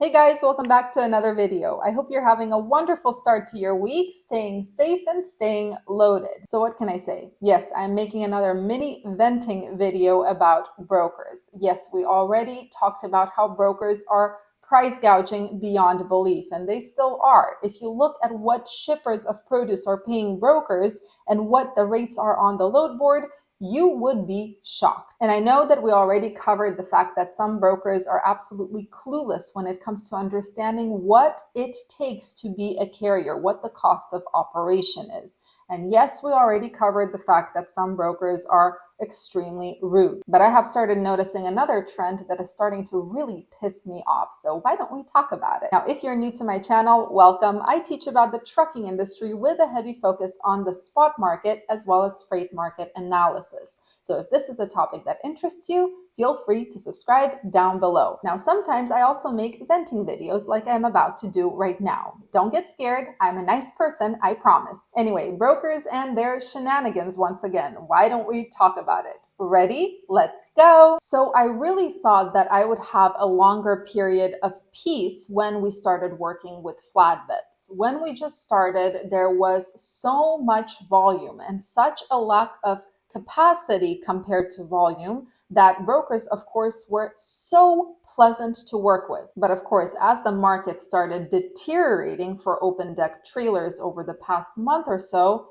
Hey guys, welcome back to another video. I hope you're having a wonderful start to your week, staying safe and staying loaded. So what can I say? Yes, I'm making another mini venting video about brokers. Yes, we already talked about how brokers are price gouging beyond belief, and they still are. If you look at what shippers of produce are paying brokers and what the rates are on the load board, you would be shocked. And I know that we already covered the fact that some brokers are absolutely clueless when it comes to understanding what it takes to be a carrier, what the cost of operation is. And yes, we already covered the fact that some brokers are extremely rude. But I have started noticing another trend that is starting to really piss me off. So why don't we talk about it? Now, if you're new to my channel, welcome. I teach about the trucking industry with a heavy focus on the spot market as well as freight market analysis. So if this is a topic that interests you, feel free to subscribe down below. Now, sometimes I also make venting videos like I'm about to do right now. Don't get scared. I'm a nice person, I promise. Anyway, brokers and their shenanigans once again. Why don't we talk about it? Ready? Let's go. So I really thought that I would have a longer period of peace when we started working with flatbeds. When we just started, there was so much volume and such a lack of capacity compared to volume that brokers, of course, were so pleasant to work with. But of course, as the market started deteriorating for open deck trailers over the past month or so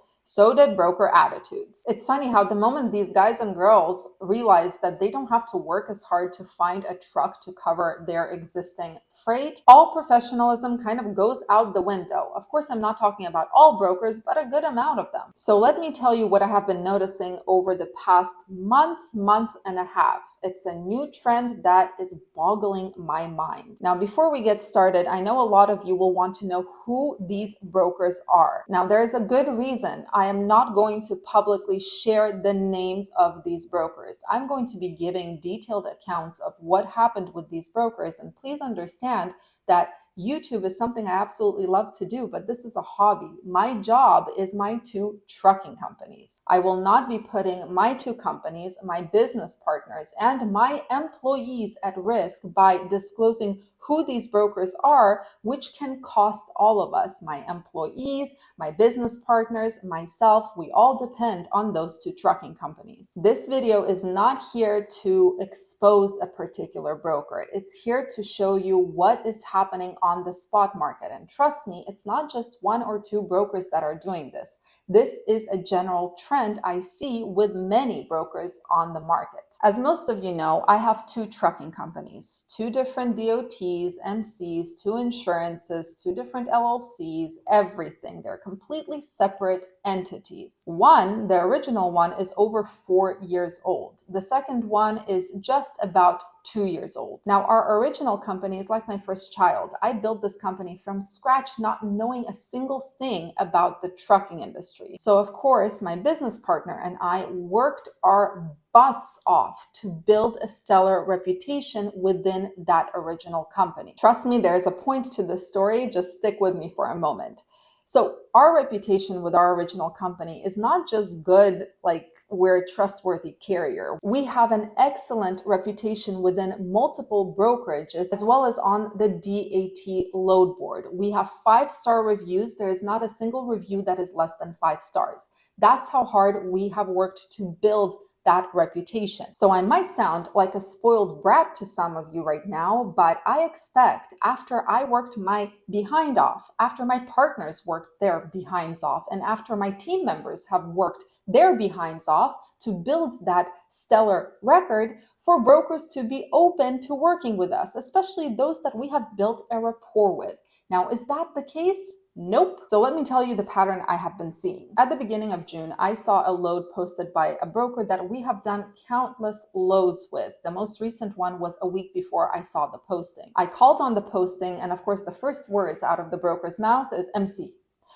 did broker attitudes. It's funny how the moment these guys and girls realize that they don't have to work as hard to find a truck to cover their existing freight, all professionalism kind of goes out the window. Of course, I'm not talking about all brokers, but a good amount of them. So let me tell you what I have been noticing over the past month and a half. It's a new trend that is boggling my mind. Now, before we get started, I know a lot of you will want to know who these brokers are. Now, there is a good reason I am not going to publicly share the names of these brokers. I'm going to be giving detailed accounts of what happened with these brokers, and please understand that YouTube is something I absolutely love to do, but this is a hobby. My job is my two trucking companies. I will not be putting my two companies, my business partners, and my employees at risk by disclosing who these brokers are, which can cost all of us, my employees, my business partners, myself. We all depend on those two trucking companies. This video is not here to expose a particular broker. It's here to show you what is happening on the spot market. And trust me, it's not just one or two brokers that are doing this. This is a general trend I see with many brokers on the market. As most of you know, I have two trucking companies, two different DOTs, MCs, two insurances, two different LLCs, everything. They're completely separate entities. One, the original one, is over 4 years old. The second one is just about 2 years old. Now, our original company is like my first child. I built this company from scratch, not knowing a single thing about the trucking industry. So, of course, my business partner and I worked our butts off to build a stellar reputation within that original company. Trust me, there is a point to this story. Just stick with me for a moment. So our reputation with our original company is not just good, like we're a trustworthy carrier. We have an excellent reputation within multiple brokerages as well as on the DAT load board. We have 5-star reviews. There is not a single review that is less than 5 stars. That's how hard we have worked to build that reputation. So I might sound like a spoiled brat to some of you right now, but I expect after I worked my behind off, after my partners worked their behinds off, and after my team members have worked their behinds off to build that stellar record, for brokers to be open to working with us, especially those that we have built a rapport with. Now, is that the case? Nope. So let me tell you the pattern I have been seeing. At the beginning of June, I saw a load posted by a broker that we have done countless loads with. The most recent one was a week before I saw the posting. I called on the posting, and of course, the first words out of the broker's mouth is MC.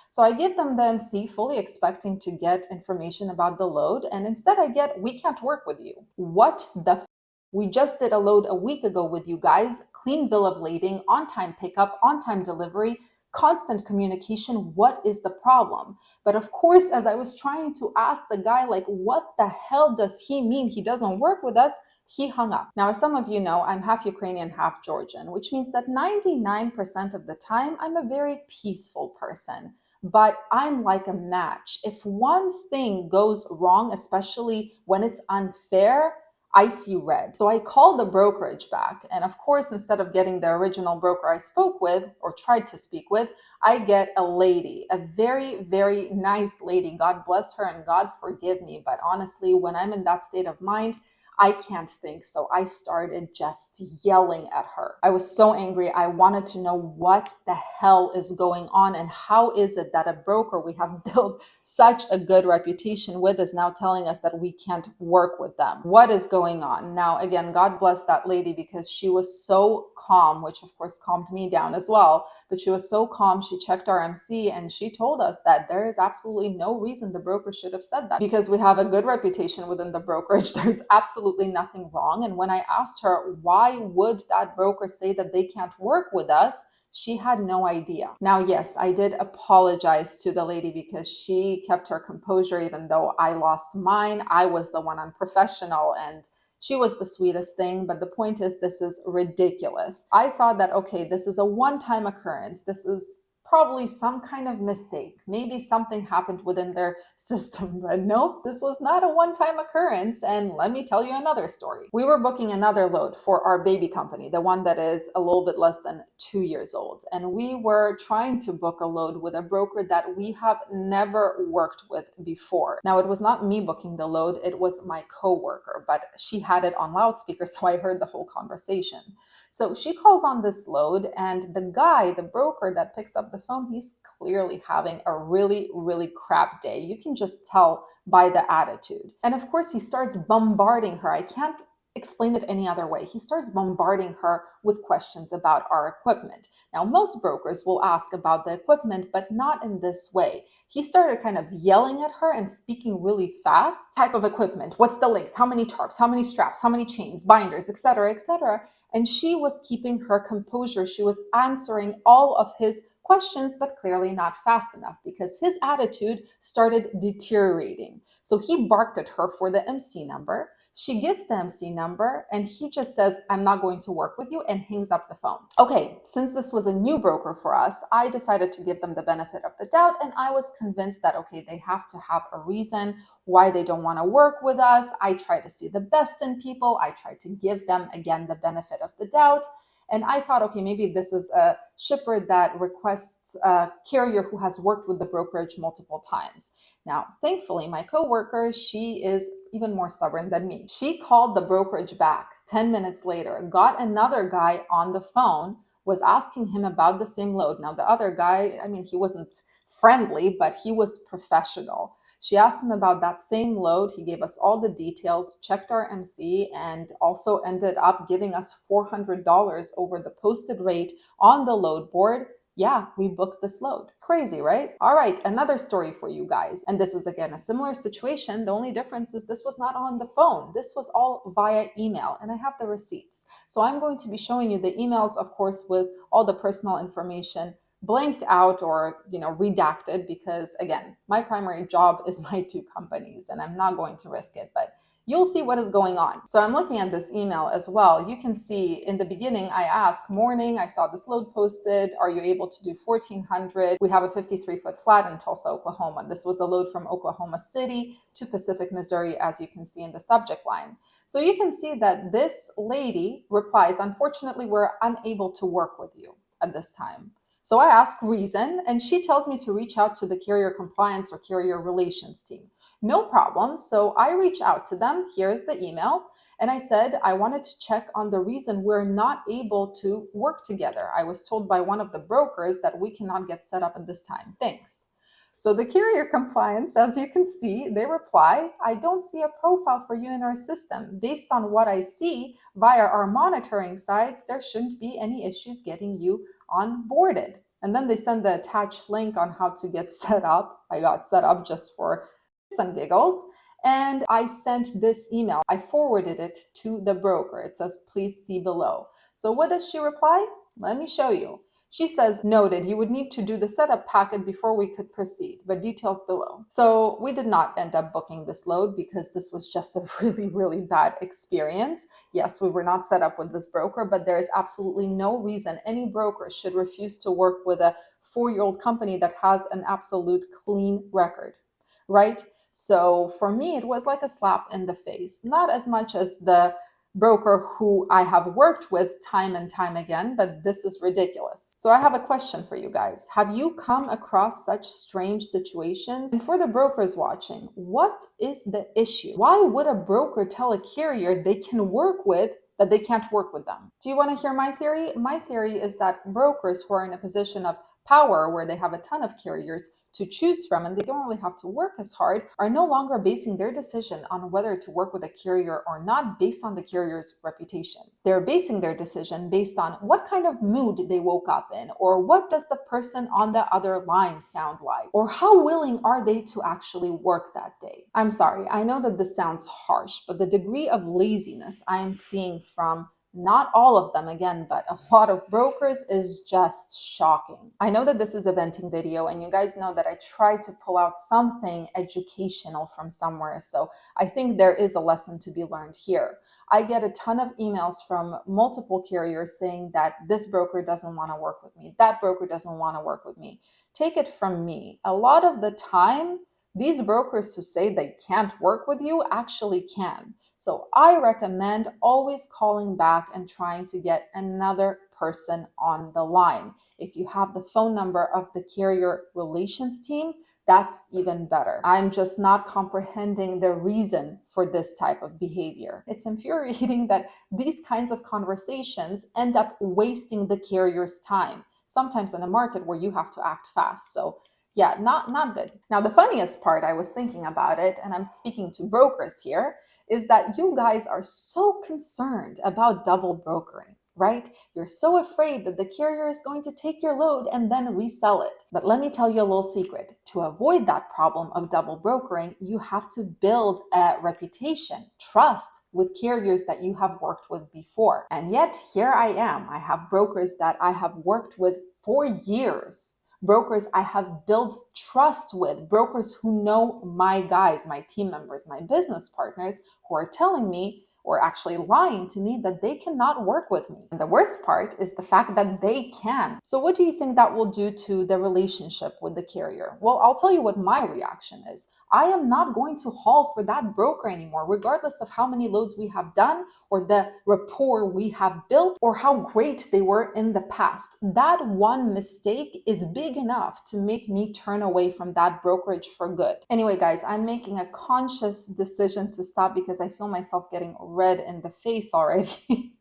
So I give them the MC fully expecting to get information about the load, and instead I get, "We can't work with you." What the f? We just did a load a week ago with you guys, clean bill of lading, on-time pickup, on-time delivery, constant communication. What is the problem? But of course, as I was trying to ask the guy, like, what the hell does he mean he doesn't work with us? He hung up. Now, as some of you know, I'm half Ukrainian, half Georgian, which means that 99% of the time, I'm a very peaceful person. But I'm like a match. If one thing goes wrong, especially when it's unfair, I see red. So I called the brokerage back. And of course, instead of getting the original broker I spoke with or tried to speak with, I get a lady, a very, very nice lady. God bless her and God forgive me. But honestly, when I'm in that state of mind, I can't think. So I started just yelling at her. I was so angry. I wanted to know what the hell is going on and how is it that a broker we have built such a good reputation with is now telling us that we can't work with them. What is going on? Now, again, God bless that lady because she was so calm, which of course calmed me down as well, but she was so calm. She checked our MC and she told us that there is absolutely no reason the broker should have said that because we have a good reputation within the brokerage. There's absolutely nothing wrong. And when I asked her, why would that broker say that they can't work with us? She had no idea. Now, yes, I did apologize to the lady because she kept her composure, even though I lost mine. I was the one unprofessional and she was the sweetest thing. But the point is, this is ridiculous. I thought that, okay, this is a one-time occurrence. This is probably some kind of mistake. Maybe something happened within their system, but nope, this was not a one-time occurrence. And let me tell you another story. We were booking another load for our baby company, the one that is a little bit less than 2 years old. And we were trying to book a load with a broker that we have never worked with before. Now, it was not me booking the load, it was my coworker, but she had it on loudspeaker, so I heard the whole conversation. So she calls on this load, and the guy, the broker that picks up the phone, he's clearly having a really, really crap day. You can just tell by the attitude. And of course, he starts bombarding her. I can't explain it any other way. He starts bombarding her with questions about our equipment. Now, most brokers will ask about the equipment, but not in this way. He started kind of yelling at her and speaking really fast. Type of equipment, what's the length, how many tarps, how many straps, how many chains, binders, etc., etc. And she was keeping her composure. She was answering all of his questions, but clearly not fast enough because his attitude started deteriorating. So he barked at her for the MC number. She gives the MC number and he just says, I'm not going to work with you, and hangs up the phone. Okay, since this was a new broker for us, I decided to give them the benefit of the doubt, and I was convinced that, okay, they have to have a reason why they don't want to work with us. I try to see the best in people. I try to give them, again, the benefit of the doubt. And I thought, okay, maybe this is a shipper that requests a carrier who has worked with the brokerage multiple times. Now, thankfully, my coworker, she is even more stubborn than me. She called the brokerage back 10 minutes later, got another guy on the phone, was asking him about the same load. Now, the other guy, I mean, he wasn't friendly, but he was professional. She asked him about that same load. He gave us all the details, checked our MC, and also ended up giving us $400 over the posted rate on the load board. Yeah, we booked this load. Crazy, right? All right, another story for you guys. And this is, again, a similar situation. The only difference is this was not on the phone. This was all via email, and I have the receipts. So I'm going to be showing you the emails, of course, with all the personal information blanked out or redacted, because again, my primary job is my two companies and I'm not going to risk it, but you'll see what is going on. So I'm looking at this email as well. You can see in the beginning, I asked, morning, I saw this load posted. Are you able to do 1400? We have a 53-foot flat in Tulsa, Oklahoma. This was a load from Oklahoma City to Pacific, Missouri, as you can see in the subject line. So you can see that this lady replies, unfortunately, we're unable to work with you at this time. So I ask reason, and she tells me to reach out to the carrier compliance or carrier relations team. No problem. So I reach out to them. Here's the email. And I said, I wanted to check on the reason we're not able to work together. I was told by one of the brokers that we cannot get set up at this time. Thanks. So the carrier compliance, as you can see, they reply, I don't see a profile for you in our system. Based on what I see via our monitoring sites, there shouldn't be any issues getting you onboarded. And then they send the attached link on how to get set up. I got set up just for some giggles. And I sent this email. I forwarded it to the broker. It says, please see below. So what does she reply? Let me show you. She says, noted, you would need to do the setup packet before we could proceed, but details below. So we did not end up booking this load because this was just a really, really bad experience. Yes, we were not set up with this broker, but there is absolutely no reason any broker should refuse to work with a 4-year-old company that has an absolute clean record, right? So for me, it was like a slap in the face, not as much as the broker who I have worked with time and time again, but this is ridiculous. So I have a question for you guys. Have you come across such strange situations? And for the brokers watching, what is the issue? Why would a broker tell a carrier they can work with that they can't work with them? Do you want to hear my theory? My theory is that brokers who are in a position of power where they have a ton of carriers to choose from and they don't really have to work as hard are no longer basing their decision on whether to work with a carrier or not based on the carrier's reputation. They're basing their decision based on what kind of mood they woke up in, or what does the person on the other line sound like, or how willing are they to actually work that day. I'm sorry, I know that this sounds harsh, but the degree of laziness I am seeing from not all of them again, but a lot of brokers is just shocking. I know that this is a venting video and you guys know that I try to pull out something educational from somewhere. So I think there is a lesson to be learned here. I get a ton of emails from multiple carriers saying that this broker doesn't want to work with me. That broker doesn't want to work with me. Take it from me. A lot of the time, these brokers who say they can't work with you actually can. So I recommend always calling back and trying to get another person on the line. If you have the phone number of the carrier relations team, that's even better. I'm just not comprehending the reason for this type of behavior. It's infuriating that these kinds of conversations end up wasting the carrier's time, sometimes in a market where you have to act fast. So yeah, not good. Now, the funniest part, I was thinking about it, and I'm speaking to brokers here, is that you guys are so concerned about double brokering, right? You're so afraid that the carrier is going to take your load and then resell it. But let me tell you a little secret. To avoid that problem of double brokering, you have to build a reputation, trust with carriers that you have worked with before. And yet, here I am. I have brokers that I have worked with for years. Brokers I have built trust with, brokers who know my guys, my team members, my business partners, who are telling me or actually lying to me that they cannot work with me. And the worst part is the fact that they can. So what do you think that will do to the relationship with the carrier? Well, I'll tell you what my reaction is. I am not going to haul for that broker anymore, regardless of how many loads we have done or the rapport we have built or how great they were in the past. That one mistake is big enough to make me turn away from that brokerage for good. Anyway, guys, I'm making a conscious decision to stop because I feel myself getting red in the face already.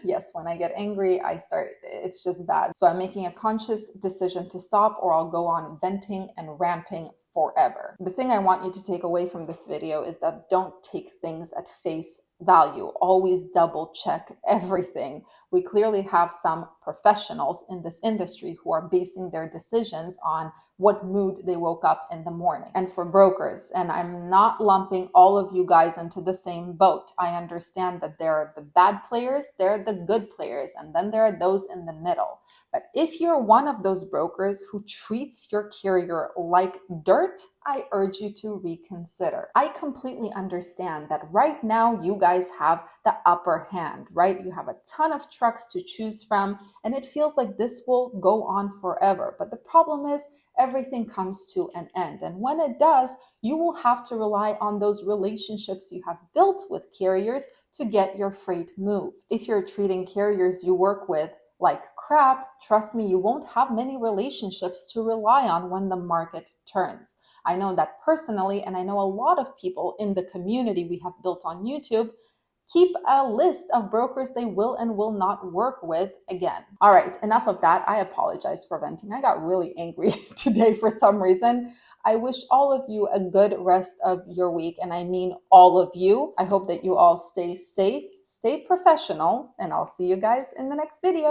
Yes, when I get angry, it's just bad. So I'm making a conscious decision to stop, or I'll go on venting and ranting forever. The thing I want you to take away from this video is that don't take things at face value. Always double check everything. We clearly have some professionals in this industry who are basing their decisions on what mood they woke up in the morning. And for brokers, and I'm not lumping all of you guys into the same boat. I understand that there are the bad players, there are the good players, and then there are those in the middle. But if you're one of those brokers who treats your carrier like dirt, I urge you to reconsider. I completely understand that right now you guys have the upper hand, right? You have a ton of trucks to choose from, and it feels like this will go on forever. But the problem is everything comes to an end. And when it does, you will have to rely on those relationships you have built with carriers to get your freight moved. If you're treating carriers you work with like crap, trust me, you won't have many relationships to rely on when the market turns. I know that personally, and I know a lot of people in the community we have built on YouTube keep a list of brokers they will and will not work with again. All right, enough of that. I apologize for venting. I got really angry today for some reason. I wish all of you a good rest of your week, and I mean all of you. I hope that you all stay safe, stay professional, and I'll see you guys in the next video.